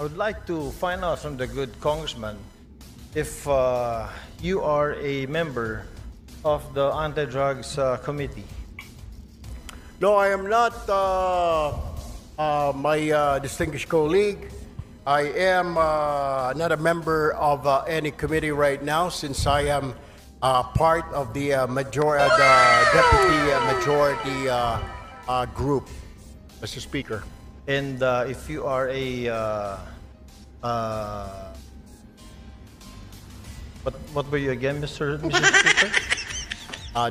I would like to find out from the good congressman if you are a member of the Anti-Drugs Committee. No, I am not, my distinguished colleague. I am not a member of any committee right now since I am part of the deputy majority group, Mr. Speaker. And if you are a what were you again, Mr. Speaker?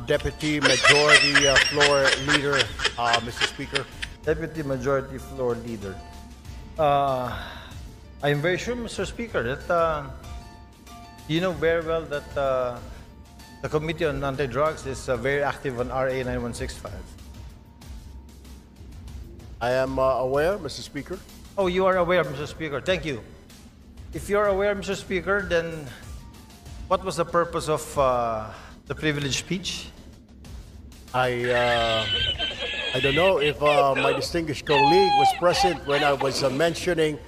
Deputy Majority Floor Leader, Mr. Speaker. Deputy Majority Floor Leader. I am very sure, Mr. Speaker, that you know very well that the Committee on Anti-Drugs is very active on RA 9165. I am aware, Mr. Speaker. Oh, you are aware, Mr. Speaker. Thank you. If you are aware, Mr. Speaker, then what was the purpose of the privileged speech? I don't know if my distinguished colleague was present when I was mentioning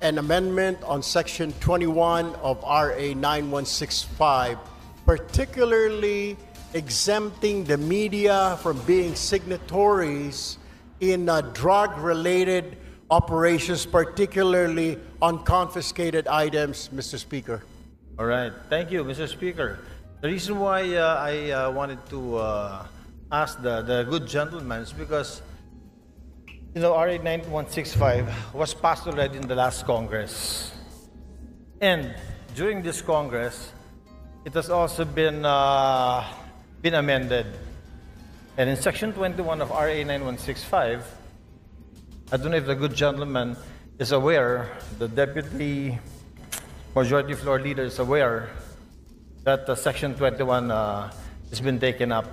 an amendment on Section 21 of RA 9165, particularly exempting the media from being signatories in drug-related operations, particularly on confiscated items, Mr. Speaker. All right. Thank you, Mr. Speaker. The reason why I wanted to ask the good gentleman is because, you know, RA 9165 was passed already in the last Congress. And during this Congress, it has also been amended. And in Section 21 of RA 9165, I don't know if the good gentleman is aware, the Deputy Majority Floor Leader is aware that Section 21 has been taken up.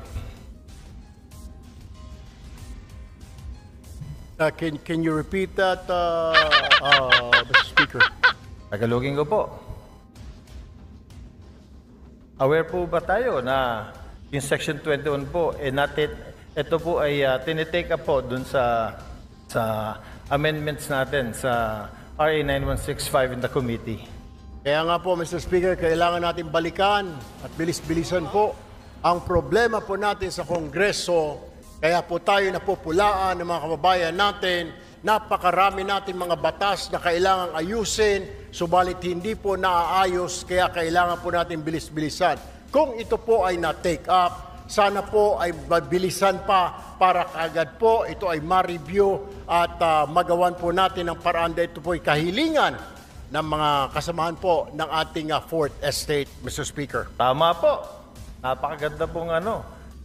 Can you repeat that, Mr. Speaker? Tagalogin ko po. Aware po ba tayo na yung Section 21 po, ito po ay tinitake up po dun sa amendments natin sa RA 9165 in the committee. Kaya nga po, Mr. Speaker, kailangan natin balikan at bilis-bilisan po ang problema po natin sa Kongreso. Kaya po tayo napupulaan ng mga kababayan natin. Napakarami natin mga batas na kailangang ayusin, subalit hindi po naaayos, kaya kailangan po natin bilis-bilisan. Kung ito po ay na-take up, sana po ay mabilisan pa para kaagad po ito ay ma-review at magawan po natin ang paraan dahil ito po ay kahilingan ng mga kasamahan po ng ating Fourth Estate, Mr. Speaker. Tama po. Napakaganda pong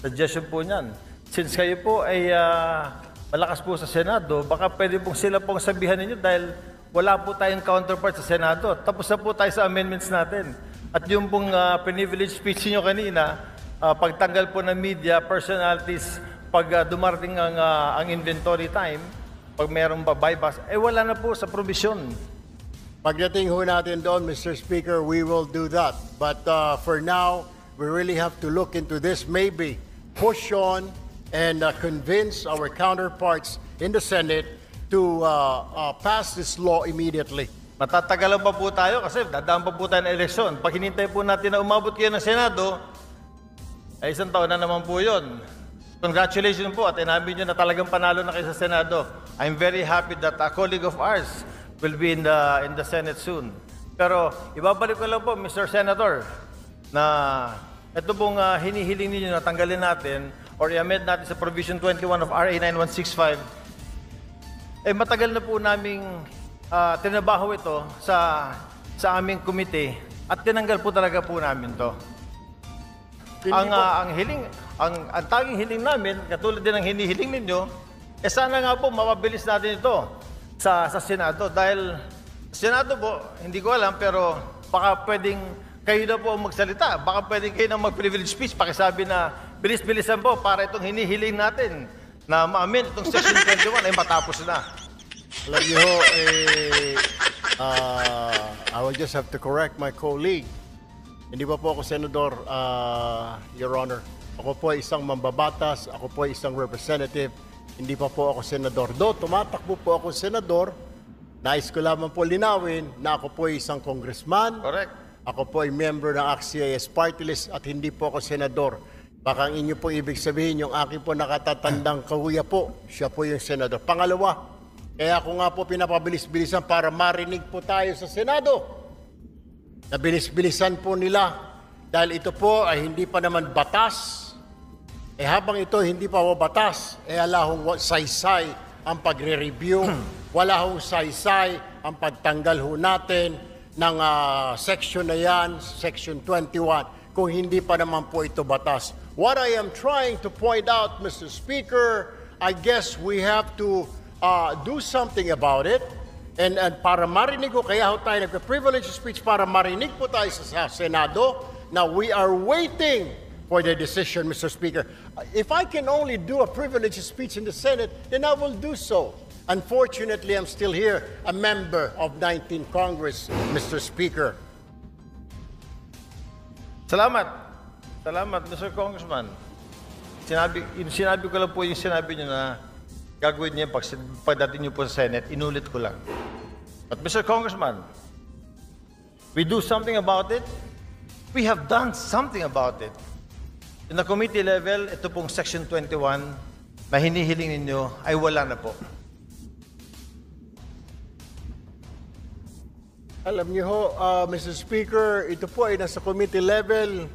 suggestion po niyan. Since kayo po ay malakas po sa Senado, baka pwede pong sila pong sabihan ninyo dahil wala po tayong counterpart sa Senado. Tapos na po tayo sa amendments natin. At yung pong privileged speech niyo kanina, pagtanggal po ng media, personalities, pag dumarating ang inventory time, pag mayroong buybacks, wala na po sa provision. Pagdating ho natin doon, Mr. Speaker, we will do that. But for now, we really have to look into this, maybe push on and convince our counterparts in the Senate to pass this law immediately. Matatagalan pa po tayo kasi dadaan pa po tayo ng eleksyon. Pag hinintay po natin na umabot kayo ng Senado, ay isang taon na naman po yun. Congratulations po at inamin nyo na talagang panalo na kayo sa Senado. I'm very happy that a colleague of ours will be in the Senate soon. Pero ibabalik ko lang po, Mr. Senator, na ito pong hinihiling ninyo na tanggalin natin or i-amend natin sa Provision 21 of RA 9165, matagal na po naming tinabaho ito sa aming komite at tinanggal po talaga po namin to. Ang tanging hiling namin, katulad din ng hinihiling ninyo, sana nga po mapabilis natin ito sa Senado. Dahil sa Senado po, hindi ko alam, pero baka pwedeng kayo na po magsalita. Baka pwedeng kayo na mag-privilege speech. Pakisabi na bilis-bilisan po para itong hinihiling natin na ma-amend itong Section 21 ay matapos na. Alam niyo ho, I will just have to correct my colleague. Hindi pa po ako senador, Your Honor. Ako po ay isang mambabatas, ako po ay isang representative, hindi pa po ako senador. Do tumatakbo po ako senador nais ko lamang po linawin na ako po ay isang congressman. Correct. Ako po ay member ng ACT-CIS Party List at hindi po ako senador. Baka ang inyo po ibig sabihin, yung aking po nakatatandang kahuya po, siya po yung senador. Pangalawa, kaya ako nga po pinapabilis-bilisan para marinig po tayo sa Senado. Nabilis-bilisan po nila dahil ito po ay hindi pa naman batas. Habang ito hindi pa batas, ala hong saysay ang pagre-review, wala hong saysay ang pagtanggal ho natin ng section na yan, section 21, kung hindi pa naman po ito batas. What I am trying to point out, Mr. Speaker, I guess we have to do something about it. And para marinig ko, kaya ho tayo nagka-privilege speech para marinig po tayo sa Senado. Now, we are waiting for the decision, Mr. Speaker. If I can only do a privilege speech in the Senate, then I will do so. Unfortunately, I'm still here, a member of 19th Congress, Mr. Speaker. Salamat. Salamat, Mr. Congressman. Sinabi ko lang po yung sinabi niyo na gagawin niyo pagdating niyo po sa Senate. Inulit ko lang. But Mr. Congressman, we do something about it. We have done something about it. In the committee level, ito pong Section 21 na hinihiling ninyo ay wala na po. Alam niyo ho, Mr. Speaker, ito po ay nasa committee level.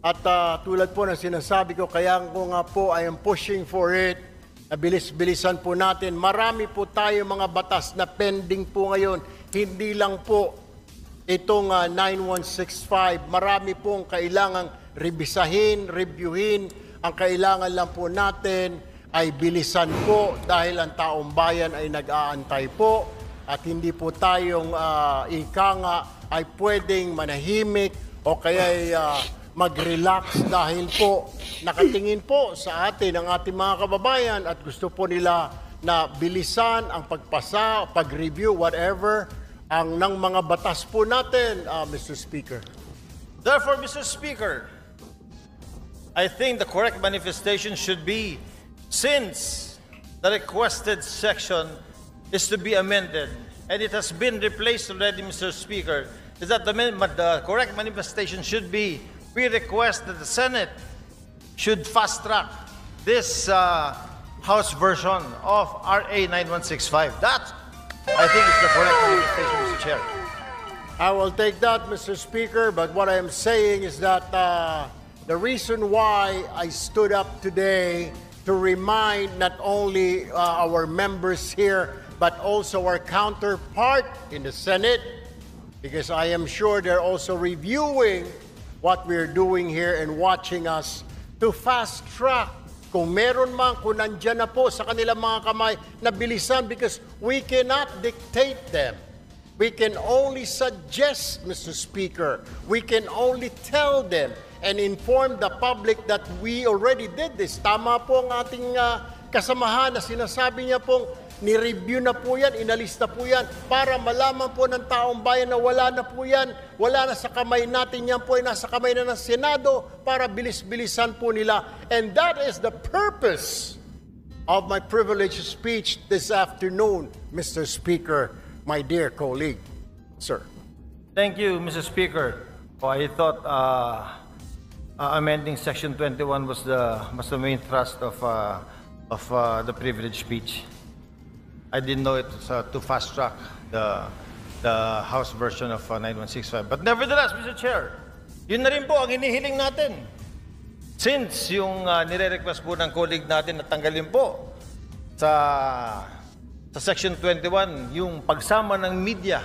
At tulad po ng sinasabi ko, kaya ko nga po I am pushing for it. Bilis-bilisan po natin. Marami po tayo mga batas na pending po ngayon. Hindi lang po itong 9165. Marami pong kailangang revisahin, reviewin. Ang kailangan lang po natin ay bilisan po dahil ang taong bayan ay nag-aantay po. At hindi po tayong ika nga ay pwedeng manahimik o kaya mag-relax dahil po nakatingin po sa atin ang ating mga kababayan at gusto po nila na bilisan ang pagpasa, pag-review, whatever, ang ng mga batas po natin, Mr. Speaker. Therefore, Mr. Speaker, I think the correct manifestation should be, since the requested section is to be amended, and it has been replaced already, Mr. Speaker, is that the correct manifestation should be, we request that the Senate should fast-track this House version of RA 9165. That, I think, is the correct manifestation, Mr. Chair. I will take that, Mr. Speaker, but what I am saying is that the reason why I stood up today to remind not only our members here, but also our counterpart in the Senate, because I am sure they're also reviewing what we're doing here and watching us to fast-track. Kung meron man, kung nandyan na po sa kanilang mga kamay, na bilisan, because we cannot dictate them. We can only suggest, Mr. Speaker. We can only tell them and inform the public that we already did this. Tama po ang ating kasamahan na sinasabi niya pong ni-review na po yan, inalis na po yan, para malaman po ng taong bayan na wala na po yan, wala na sa kamay natin, yan po ay nasa kamay na ng Senado para bilis-bilisan po nila. And that is the purpose of my privileged speech this afternoon, Mr. Speaker, my dear colleague. Sir. Thank you, Mr. Speaker. I thought amending Section 21 was the main thrust of the privilege speech. I didn't know it was to fast-track the House version of 9165. But nevertheless, Mr. Chair, yun na rin po ang hinihiling natin. Since yung nire-request po ng colleague natin na tanggalin po sa Section 21, yung pagsama ng media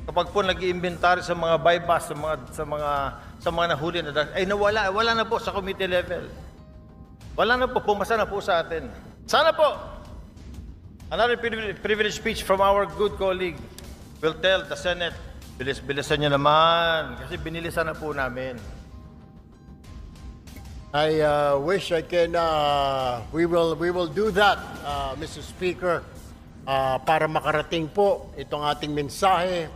kapag po nag-i-inventory sa mga bypass, sa mga nahuli na drugs, ay wala na po sa committee level. Wala na po, pumasa na po sa atin. Sana po, another privilege speech from our good colleague will tell the Senate, bilis-bilisan nyo naman, kasi binilisan na po namin. I wish I can, we will do that, Mr. Speaker, para makarating po itong ating mensahe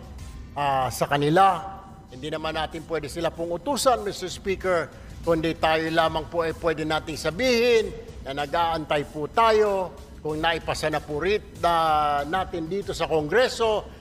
sa kanila. Hindi naman natin pwede sila pong utusan, Mr. Speaker, kundi tayo lamang po ay pwede nating sabihin na nag-aantay po tayo kung naipasa na po natin dito sa Kongreso,